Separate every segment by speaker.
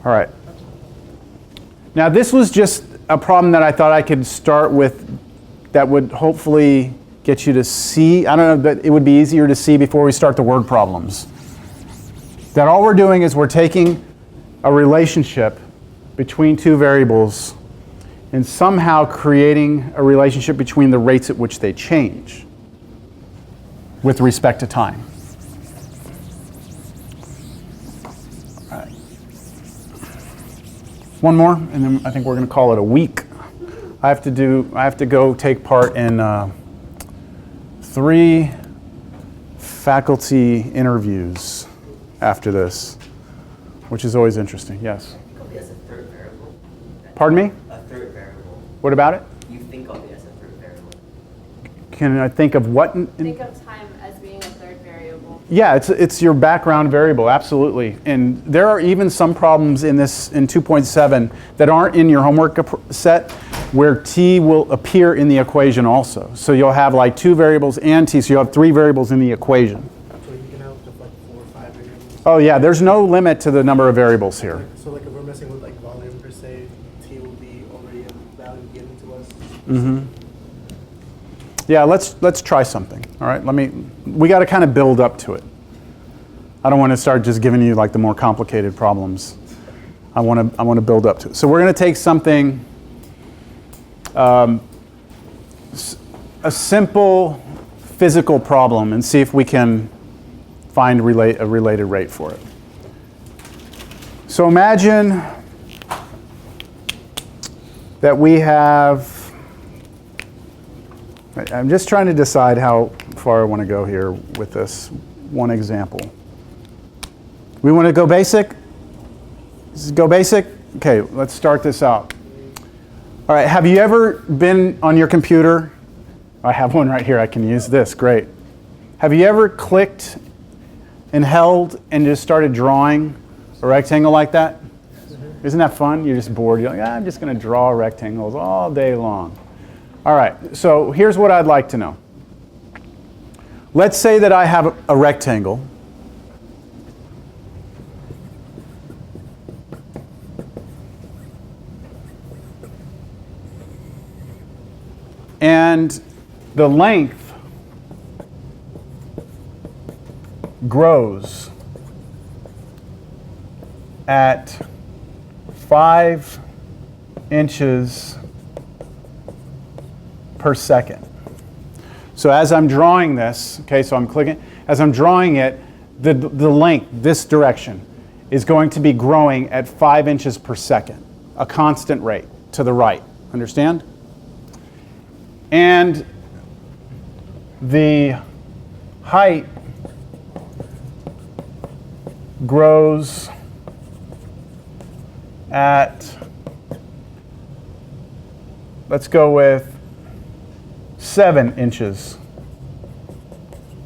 Speaker 1: All right. Now this was just a problem that I thought I could start with that would hopefully get you to see. I don't know, but it would be easier to see before we start the word problems. That all we're doing is we're taking a relationship between two variables and somehow creating a relationship between the rates at which they change with respect to time. All right. One more, and then I think we're going to call it a week. I have to go take part in 3 faculty interviews after this, which is always interesting. Yes?
Speaker 2: Of it as a third variable.
Speaker 1: Pardon me?
Speaker 2: A third variable.
Speaker 1: What about it?
Speaker 2: You think of it as a third variable.
Speaker 1: Can I think of what?
Speaker 3: Think of time as being a third variable.
Speaker 1: Yeah, it's your background variable, absolutely. And there are even some problems in this in 2.7 that aren't in your homework set where t will appear in the equation also. So you'll have like 2 variables and t, so you'll have 3 variables in the equation.
Speaker 4: So you can have like 4 or 5 variables.
Speaker 1: Oh yeah, there's no limit to the number of variables here.
Speaker 4: So like if we're messing with like volume per se, t will be already a value given to us.
Speaker 1: Mm-hmm. Yeah, let's try something. All right, we got to kind of build up to it. I don't want to start just giving you like the more complicated problems. I want to build up to it. So we're going to take something, a simple physical problem, and see if we can find a related rate for it. So imagine that we have. I'm just trying to decide how far I want to go here with this one example. We want to go basic? Go basic? Okay, let's start this out. All right, have you ever been on your computer? I have one right here, I can use this, great. Have you ever clicked and held and just started drawing a rectangle like that? Isn't that fun? You're just bored, you're like, I'm just going to draw rectangles all day long. All right, so here's what I'd like to know. Let's say that I have a rectangle. And the length grows at 5 inches per second. So as I'm drawing this, okay, so I'm clicking, as I'm drawing it, the length, this direction, is going to be growing at 5 inches per second, a constant rate to the right. Understand? And the height grows at, let's go with 7 inches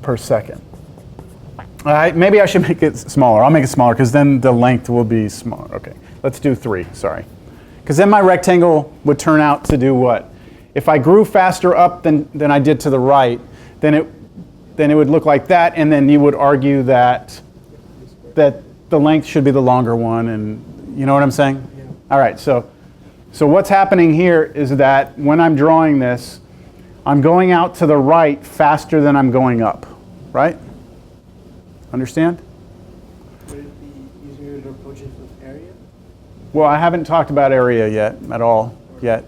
Speaker 1: per second. Maybe I should make it smaller. I'll make it smaller because then the length will be smaller. Okay, let's do 3, sorry. Because then my rectangle would turn out to do what? If I grew faster up than I did to the right, then it would look like that, and then you would argue that the length should be the longer one, and you know what I'm saying?
Speaker 4: Yeah.
Speaker 1: All right, so what's happening here is that when I'm drawing this, I'm going out to the right faster than I'm going up, right? Understand?
Speaker 4: Would it be easier to approach it with area?
Speaker 1: Well, I haven't talked about area yet, at all, yet.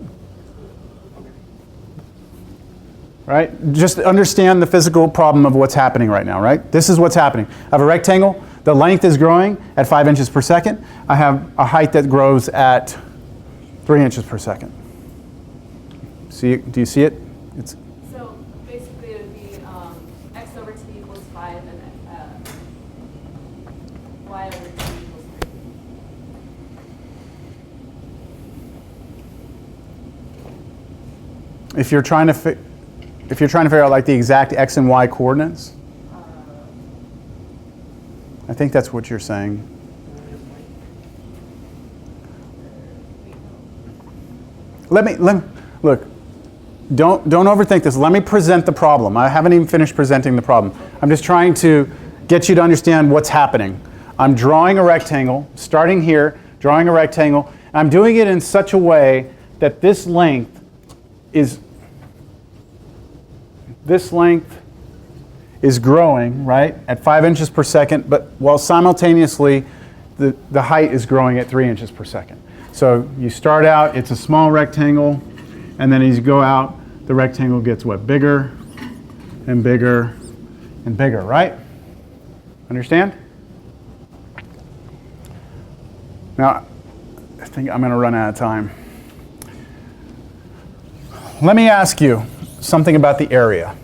Speaker 1: Right? Just understand the physical problem of what's happening right now, right? This is what's happening. I have a rectangle, the length is growing at 5 inches per second. I have a height that grows at 3 inches per second. Do you see it?
Speaker 3: So basically it would be x over t equals 5 and y over t equals 3.
Speaker 1: If you're trying to figure out like the exact x and y coordinates, I think that's what you're saying. Let me look. Don't overthink this. Let me present the problem. I haven't even finished presenting the problem. I'm just trying to get you to understand what's happening. I'm drawing a rectangle, starting here, drawing a rectangle. I'm doing it in such a way that this length is growing, right, at 5 inches per second, but while simultaneously the height is growing at 3 inches per second. So you start out, it's a small rectangle, and then as you go out, the rectangle gets what? Bigger and bigger and bigger, right? Understand? Now, I think I'm going to run out of time. Let me ask you something about the area.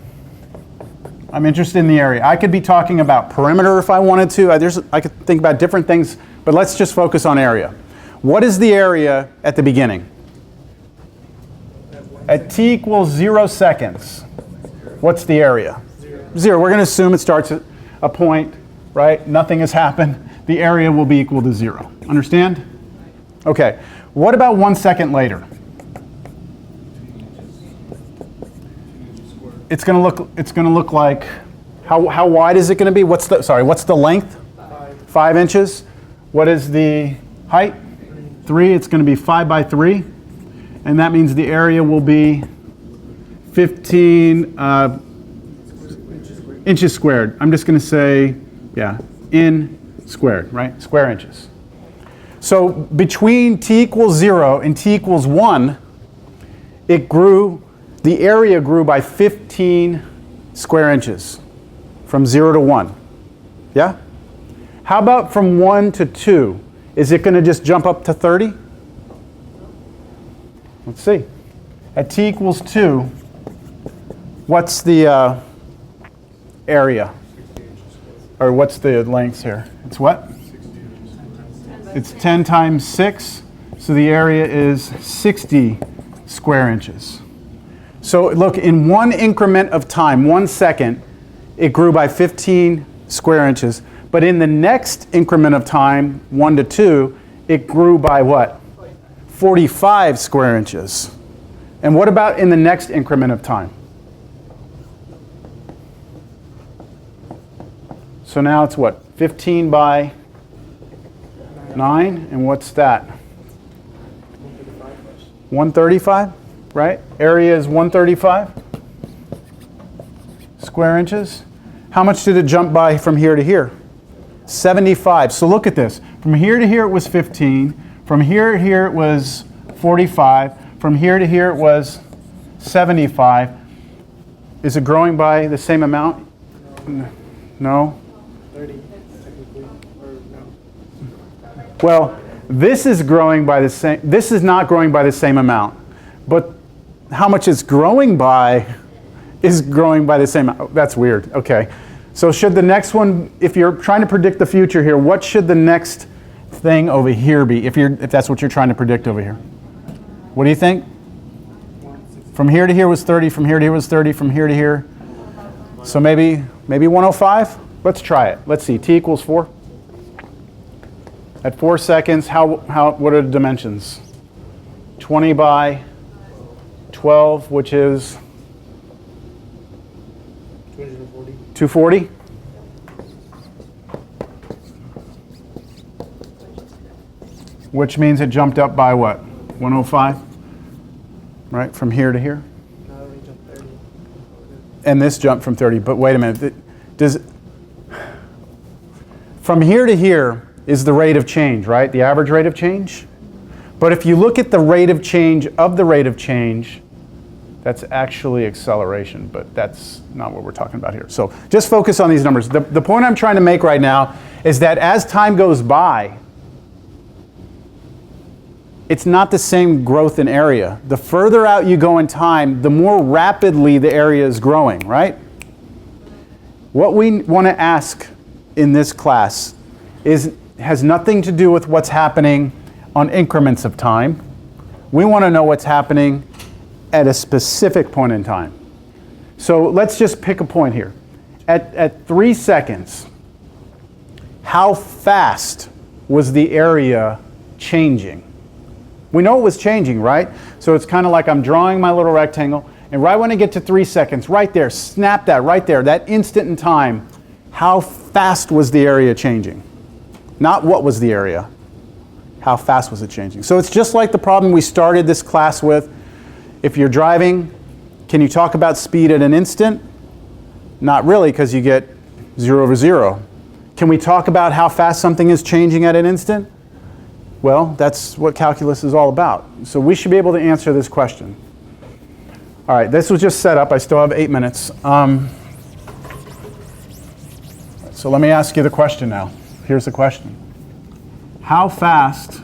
Speaker 1: I'm interested in the area. I could be talking about perimeter if I wanted to. I could think about different things, but let's just focus on area. What is the area at the beginning? At t equals 0 seconds, what's the area? 0. We're going to assume it starts at a point, right? Nothing has happened. The area will be equal to 0. Understand? Okay. What about 1 second later? It's going to look like, how wide is it going to be? What's the length? 5 inches. What is the height? 3. It's going to be 5 by 3. And that means the area will be 15 inches squared. I'm just going to say, yeah, in squared, right? Square inches. So between t equals 0 and t equals 1, the area grew by 15 square inches from 0 to 1. Yeah? How about from 1 to 2? Is it going to just jump up to 30? Let's see. At t equals 2, what's the area? Or what's the length here? It's what? It's 10 times 6, so the area is 60 square inches. So look, in one increment of time, 1 second, it grew by 15 square inches. But in the next increment of time, 1 to 2, it grew by what? 45 square inches. And what about in the next increment of time? So now it's what? 15 by 9? And what's that? 135, right? Area is 135 square inches. How much did it jump by from here to here? 75. So look at this. From here to here it was 15. From here to here it was 45. From here to here it was 75. Is it growing by the same amount? No?
Speaker 4: 30, technically, or no?
Speaker 1: Well, this is growing by the same, this is not growing by the same amount. But how much it's growing by is growing by the same amount. That's weird. Okay. So should the next one, if you're trying to predict the future here, what should the next thing over here be, if that's what you're trying to predict over here? What do you think? From here to here was 30, from here to here was 30, from here to here. So maybe 105? Let's try it. Let's see. T equals 4. At 4 seconds, what are the dimensions? 20 by 12, which is
Speaker 4: 240.
Speaker 1: 240? Which means it jumped up by what? 105? Right, from here to here?
Speaker 4: No, it only jumped 30.
Speaker 1: And this jumped from 30, but wait a minute. From here to here is the rate of change, right? The average rate of change? But if you look at the rate of change of the rate of change, that's actually acceleration, but that's not what we're talking about here. So just focus on these numbers. The point I'm trying to make right now is that as time goes by, it's not the same growth in area. The further out you go in time, the more rapidly the area is growing, right? What we want to ask in this class has nothing to do with what's happening on increments of time. We want to know what's happening at a specific point in time. So let's just pick a point here. At 3 seconds, how fast was the area changing? We know it was changing, right? So it's kind of like I'm drawing my little rectangle, and right when I get to 3 seconds, right there, snap that right there, that instant in time, how fast was the area changing? Not what was the area. how fast was it changing? So it's just like the problem we started this class with. If you're driving, can you talk about speed at an instant? Not really, because you get 0 over 0. Can we talk about how fast something is changing at an instant? Well, that's what calculus is all about. So we should be able to answer this question. All right, this was just set up. I still have 8 minutes. So let me ask you the question now. Here's the question. How fast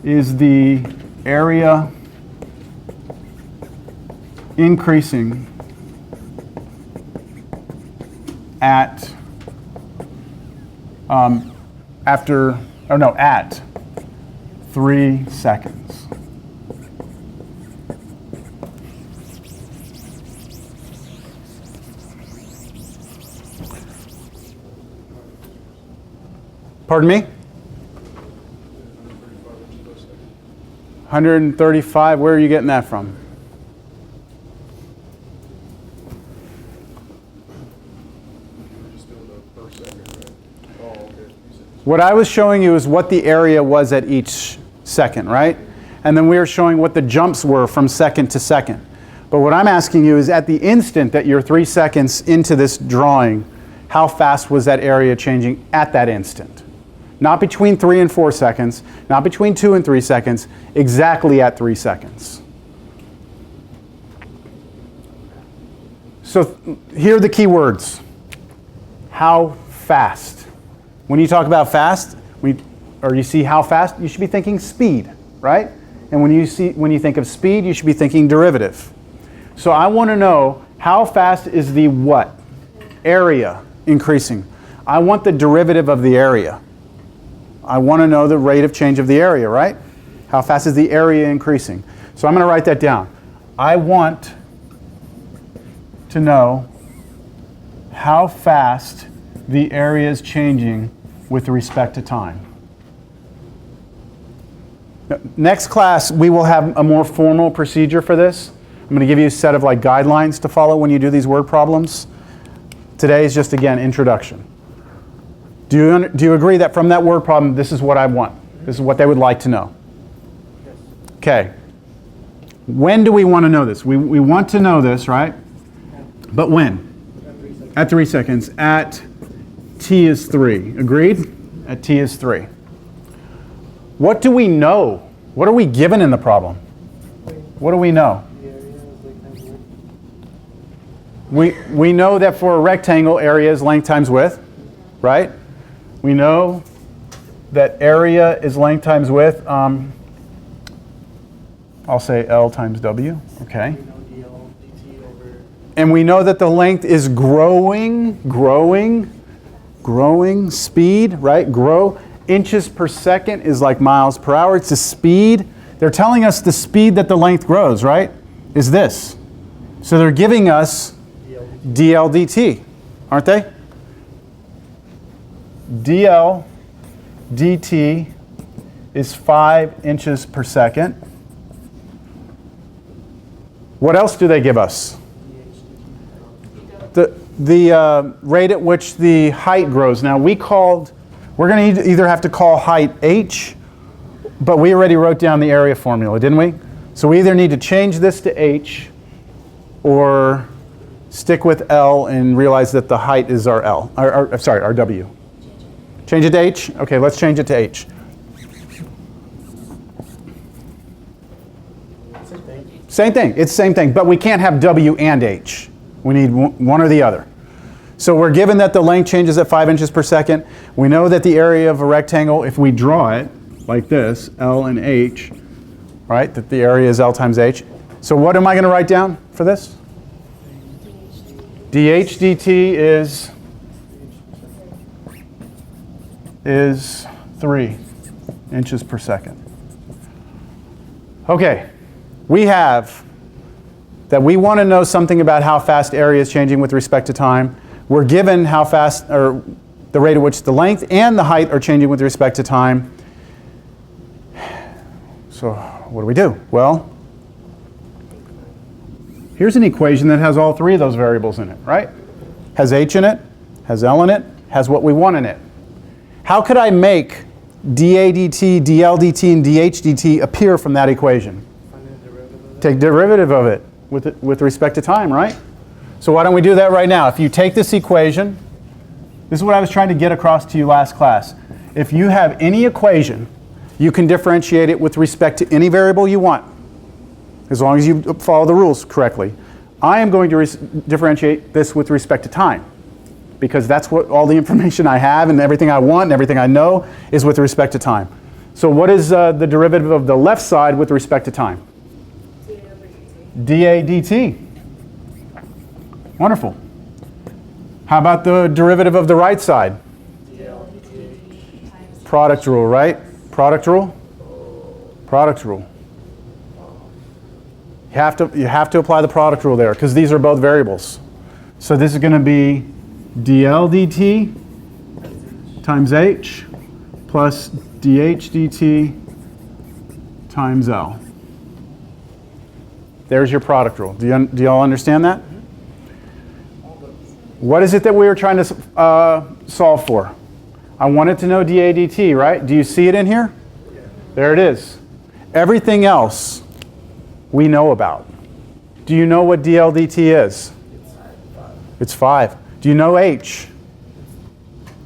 Speaker 1: is the area increasing at at 3 seconds? Pardon me? 135, where are you getting that from? What I was showing you is what the area was at each second, right? And then we were showing what the jumps were from second to second. But what I'm asking you is at the instant that you're 3 seconds into this drawing, how fast was that area changing at that instant? Not between 3 and 4 seconds, not between 2 and 3 seconds, exactly at 3 seconds. So here are the key words. How fast? When you talk about fast, or you see how fast, you should be thinking speed, right? And when you think of speed, you should be thinking derivative. So I want to know how fast is the what? Area increasing. I want the derivative of the area. I want to know the rate of change of the area, right? How fast is the area increasing? So I'm going to write that down. I want to know how fast the area is changing with respect to time. Next class, we will have a more formal procedure for this. I'm going to give you a set of guidelines to follow when you do these word problems. Today is just, again, introduction. Do you agree that from that word problem, this is what I want? This is what they would like to know?
Speaker 4: Yes.
Speaker 1: Okay. When do we want to know this? We want to know this, right? But when? At 3 seconds. At t is 3. Agreed? At t is 3. What do we know? What are we given in the problem? What do we know? We know that for a rectangle, area is length times width, right? We know that area is length times width. I'll say L times W, okay? And we know that the length is growing speed, right? Grow. Inches per second is like miles per hour. It's the speed. They're telling us the speed that the length grows, right? Is this. So they're giving us dl dt, aren't they? dl dt is 5 inches per second. What else do they give us? The rate at which the height grows. Now we're going to either have to call height h, but we already wrote down the area formula, didn't we? So we either need to change this to h or stick with L and realize that the height is our L, our W. Change it to h? Okay, let's change it to h. Same thing, it's the same thing, but we can't have W and h. We need one or the other. So we're given that the length changes at 5 inches per second. We know that the area of a rectangle, if we draw it like this, L and H, right, that the area is L times H. So what am I going to write down for this? dH dt is 3 inches per second. Okay, we have that we want to know something about how fast area is changing with respect to time. We're given how fast, or the rate at which the length and the height are changing with respect to time. So what do we do? Well, here's an equation that has all three of those variables in it, right? Has h in it, has L in it, has what we want in it. How could I make dA dt, dL dt, and dH dt appear from that equation?
Speaker 4: Find the derivative of that.
Speaker 1: Take derivative of it with respect to time, right? So why don't we do that right now? If you take this equation, this is what I was trying to get across to you last class. If you have any equation, you can differentiate it with respect to any variable you want, as long as you follow the rules correctly. I am going to differentiate this with respect to time, because that's what all the information I have and everything I want and everything I know is with respect to time. So what is the derivative of the left side with respect to time? dA dt. Wonderful. How about the derivative of the right side? Product rule, right? Product rule? Product rule. You have to apply the product rule there because these are both variables. So this is going to be dL dt times h plus dH dt times L. There's your product rule. Do you all understand that? What is it that we were trying to solve for? I wanted to know dA dt, right? Do you see it in here? Yeah. There it is. Everything else we know about. Do you know what dL dt is? It's 5. Do you know h?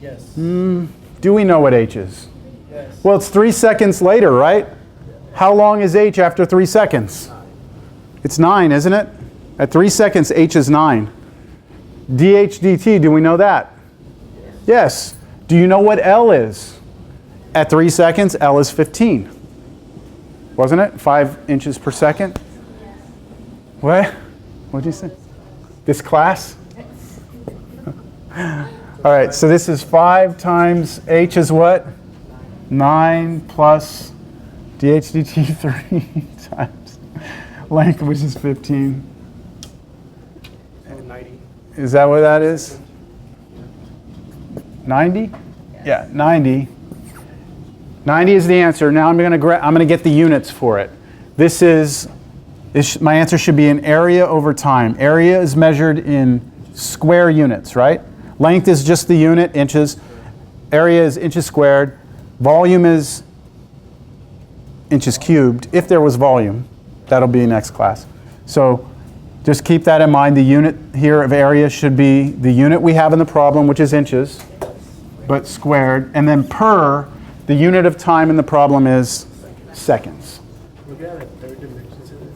Speaker 4: Yes.
Speaker 1: Do we know what h is?
Speaker 4: Yes.
Speaker 1: Well, it's 3 seconds later, right? How long is h after 3 seconds? It's 9, isn't it? At 3 seconds, h is 9. dH dt, do we know that? Yes. Do you know what L is? At 3 seconds, L is 15. Wasn't it? 5 inches per second? What? What did you say? This class? All right, so this is 5 times h is what? 9 plus dH dt 3 times length, which is 15.
Speaker 4: And 90.
Speaker 1: Is that what that is? 90? Yeah, 90. 90 is the answer. Now I'm going to get the units for it. My answer should be in area over time. Area is measured in square units, right? Length is just the unit, inches. Area is inches squared. Volume is inches cubed. If there was volume, that'll be next class. So just keep that in mind. The unit here of area should be the unit we have in the problem, which is inches, but squared. And then per, the unit of time in the problem is seconds.
Speaker 4: We're going to have a third dimension to this.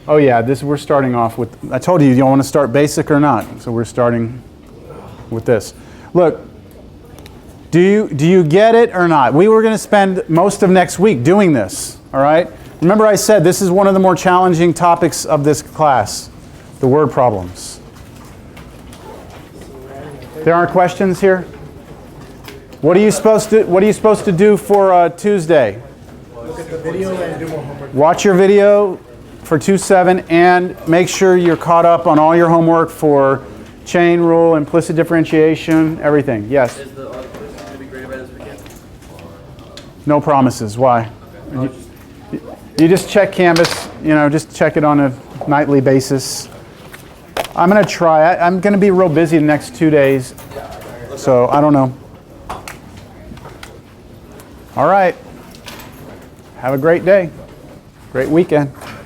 Speaker 1: Oh yeah, we're starting off with, I told you, you don't want to start basic or not. So we're starting with this. Look, do you get it or not? We were going to spend most of next week doing this, all right? Remember I said this is one of the more challenging topics of this class, the word problems. There aren't questions here? What are you supposed to do for Tuesday?
Speaker 4: Look at the video and do more homework.
Speaker 1: Watch your video for 2-7 and make sure you're caught up on all your homework for chain rule, implicit differentiation, everything. Yes?
Speaker 5: Is the audit quiz going to be graded by this weekend?
Speaker 1: No promises. Why? You just check Canvas, just check it on a nightly basis. I'm going to try. I'm going to be real busy the next 2 days, so I don't know. All right. Have a great day. Great weekend.